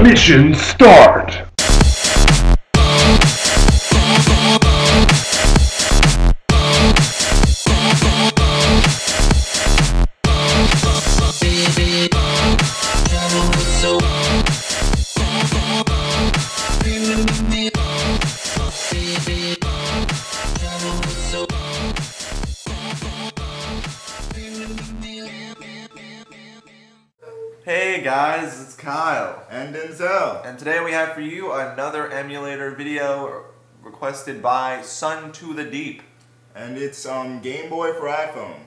Mission start! Hey guys, it's Kyle and Denzel, and today we have for you another emulator video requested by Son to the Deep, and it's Game Boy for iPhone,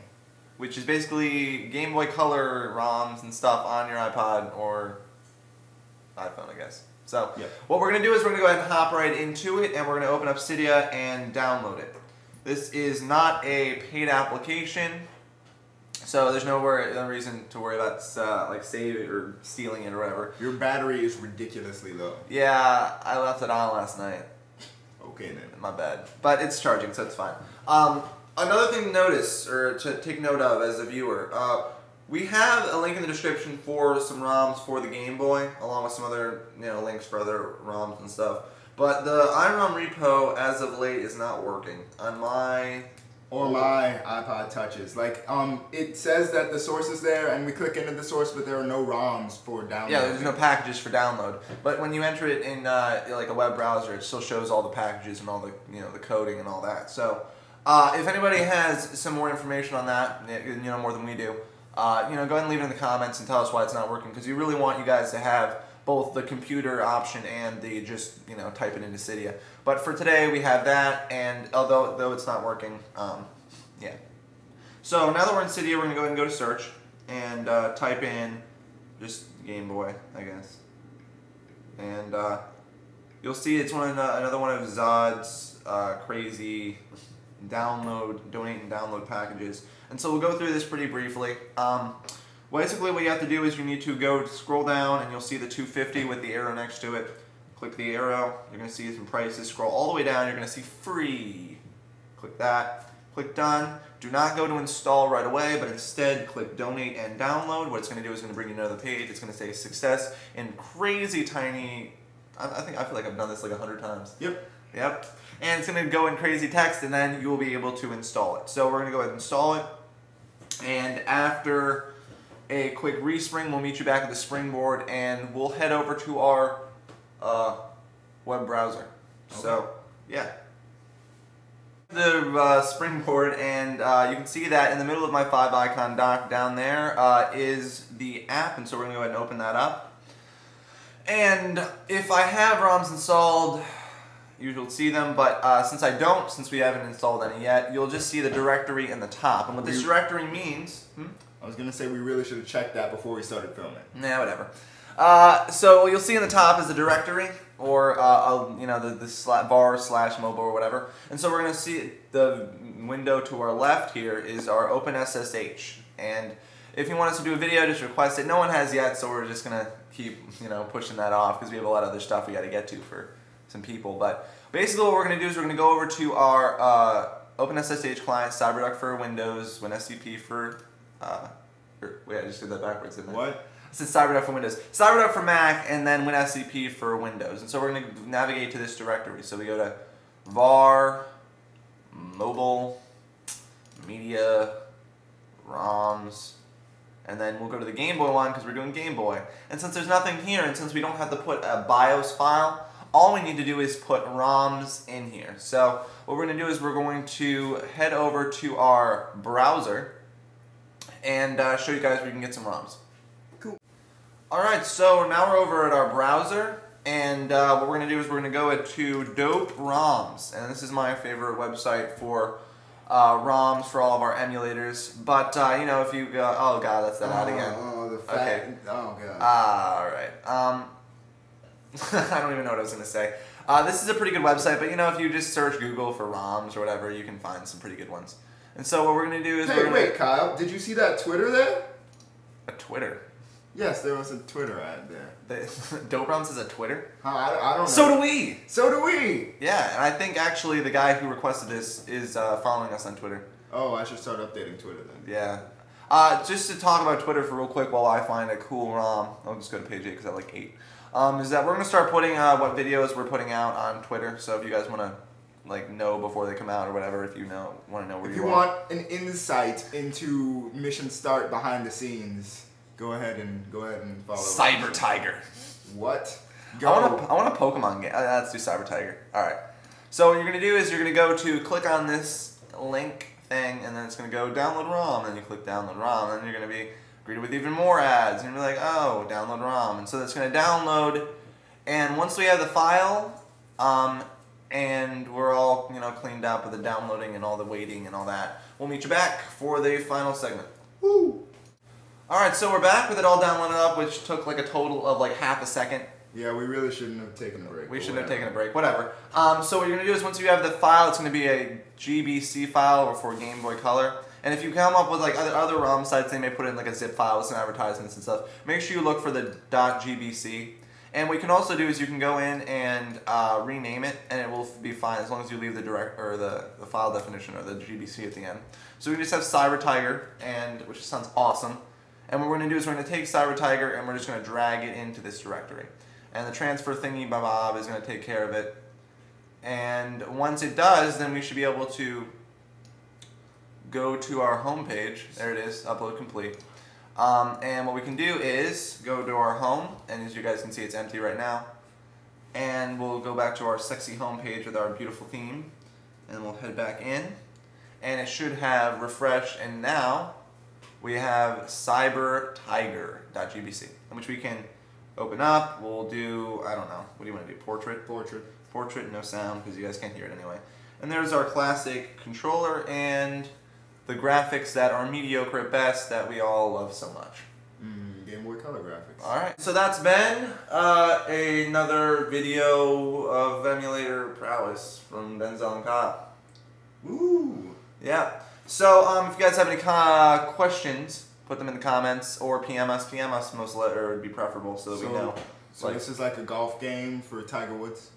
which is basically Game Boy Color ROMs and stuff on your iPod or iPhone, I guess. So What we're going to do is we're going to go ahead and hop right into it, and we're going to open up Cydia and download it. This is not a paid application, so there's no reason to worry about like saving it or stealing it or whatever. Your battery is ridiculously low. Yeah, I left it on last night. Okay then. My bad. But it's charging, so it's fine. Another thing to notice, or to take note of as a viewer, we have a link in the description for some ROMs for the Game Boy, along with some other links for other ROMs and stuff. But the iROM repo, as of late, is not working on my... Or my iPod touches. Like, it says that the source is there, and we click into the source, but there are no ROMs for download. Yeah, there's no packages for download. But when you enter it in like a web browser, it still shows all the packages and all the the coding and all that. So, if anybody has some more information on that, more than we do, go ahead and leave it in the comments and tell us why it's not working. Because we really want you guys to have both the computer option and the just type it into Cydia. But for today we have that, and although it's not working, yeah. So now that we're in Cydia, we're gonna go ahead and go to search and type in just Game Boy, I guess, and you'll see it's another one of Zod's crazy donate and download packages. And so we'll go through this pretty briefly. Basically, what you have to do is you need to scroll down, and you'll see the 250 with the arrow next to it. Click the arrow. You're going to see some prices. Scroll all the way down. You're going to see free. Click that. Click done. Do not go to install right away, but instead click donate and download. What it's going to do is going to bring you to another page. It's going to say success in crazy tiny. I feel like I've done this like 100 times. Yep. And it's going to go in crazy text, and then you will be able to install it. So we're going to go ahead and install it, and after a quick respring, we'll meet you back at the springboard, and we'll head over to our web browser. Okay. So, yeah. The springboard, and you can see that in the middle of my 5-icon dock down there is the app, and so we're going to go ahead and open that up. And if I have ROMs installed, you'll see them, but since we haven't installed any yet, you'll just see the directory in the top. And what this directory means... I was going to say we really should have checked that before we started filming. Nah, whatever. So what you'll see in the top is the directory, or the bar/mobile or whatever. And so we're going to see the window to our left here is our OpenSSH. And if you want us to do a video, just request it. No one has yet, so we're just going to keep pushing that off because we have a lot of other stuff we got to get to for some people. But basically what we're going to do is we're going to go over to our OpenSSH client, CyberDuck for Windows, WinSCP for... wait, I just did that backwards, didn't I? What? It says CyberDuck for Windows. CyberDuck for Mac, and then WinSCP for Windows. And so we're going to navigate to this directory. So we go to var, mobile, media, ROMs, and then we'll go to the Game Boy one because we're doing Game Boy. And since there's nothing here, and since we don't have to put a BIOS file, all we need to do is put ROMs in here. So what we're going to do is we're going to head over to our browser and show you guys where you can get some ROMs. Cool. Alright, so now we're over at our browser, and what we're going to do is we're going to go to Dope ROMs, and this is my favorite website for ROMs for all of our emulators. But if you go, oh god, that's that ad again. Oh, the fat. Okay. Oh god. Alright. I don't even know what I was going to say. This is a pretty good website, but if you just search Google for ROMs or whatever, you can find some pretty good ones. And so what we're going to do is wait, Kyle, did you see that Twitter there? A Twitter? Yes, there was a Twitter ad there. Dope ROMs is a Twitter? I don't know. So do we! So do we! Yeah, and I think actually the guy who requested this is following us on Twitter. Oh, I should start updating Twitter then. Yeah. Just to talk about Twitter for real quick while I find a cool ROM. I'll just go to page 8 because I have like 8. Is that we're gonna start putting what videos we're putting out on Twitter. So if you guys wanna like know before they come out or whatever, if you want to know where if you want an insight into mission start behind the scenes, go ahead and follow. Cyber Tiger. What? Go. I want a Pokemon game. Let's do Cyber Tiger. All right. So what you're gonna do is you're gonna go to click on this link thing, and then it's gonna go download ROM, and then you click download ROM, and then you're gonna be greeted with even more ads, and you're like, oh, download ROM, and so that's gonna download, and once we have the file, and we're all cleaned up with the downloading and all the waiting and all that, we'll meet you back for the final segment. Woo! All right, so we're back with it all downloaded up, which took like a total of like half a second. Yeah, we really shouldn't have taken a break. We shouldn't have taken a break, whatever. So what you're going to do is once you have the file, it's going to be a GBC file or for Game Boy Color. And if you come up with like other ROM sites, they may put in like a zip file with some advertisements and stuff. Make sure you look for the .gbc. And what you can also do is you can go in and rename it, and it will be fine as long as you leave the file definition or the GBC at the end. So we just have Cyber Tiger, which sounds awesome. And what we're going to do is we're going to take Cyber Tiger and we're just going to drag it into this directory. And the transfer thingy bob is going to take care of it. And once it does, then we should be able to go to our home page. There it is, upload complete. And what we can do is go to our home, and as you guys can see, it's empty right now. And we'll go back to our sexy home page with our beautiful theme, and we'll head back in. And it should have refreshed, and now we have cybertiger.gbc, which we can open up. We'll do, I don't know, what do you want to do? Portrait? Portrait, no sound, because you guys can't hear it anyway. And there's our classic controller and the graphics that are mediocre at best that we all love so much. Game Boy Color graphics. Alright, so that's been another video of emulator prowess from Denzel and Kyle. Woo! Yeah. So if you guys have any questions, put them in the comments or PM us. PM us most later would be preferable so that we know. So this is like a golf game for Tiger Woods?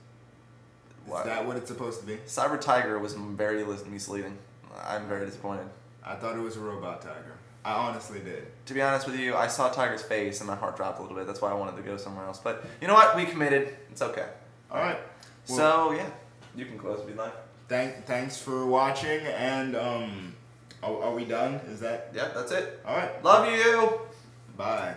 Is that what it's supposed to be? Cyber Tiger was very misleading. I'm very disappointed. I thought it was a robot tiger. I honestly did. To be honest with you, I saw Tiger's face and my heart dropped a little bit. That's why I wanted to go somewhere else. But you know what? We committed. It's okay. Alright. Well, so yeah, you can close if you'd like. Thanks for watching, and are we done? Is that? Yep, that's it. Alright. Love you. Bye.